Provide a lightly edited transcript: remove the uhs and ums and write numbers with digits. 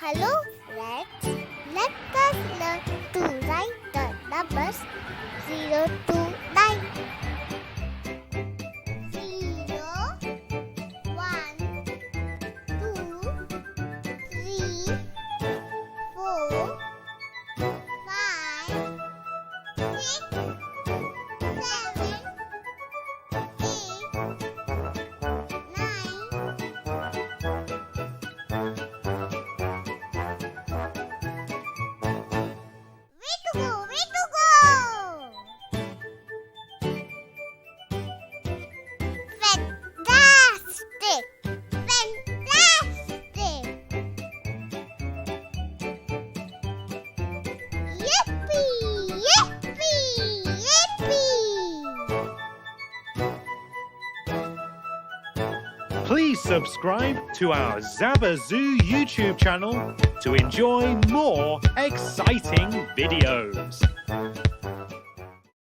Hello friends, let us learn to write the numbers 0 to 9. 0, 1, 2, 3, 4, 5, 6, 7, 8, 9. Way to go! Fantastic! Fantastic! Yippee! Yippee! Yippee! Please subscribe to our Zabazoo YouTube channel to enjoy more exciting videos.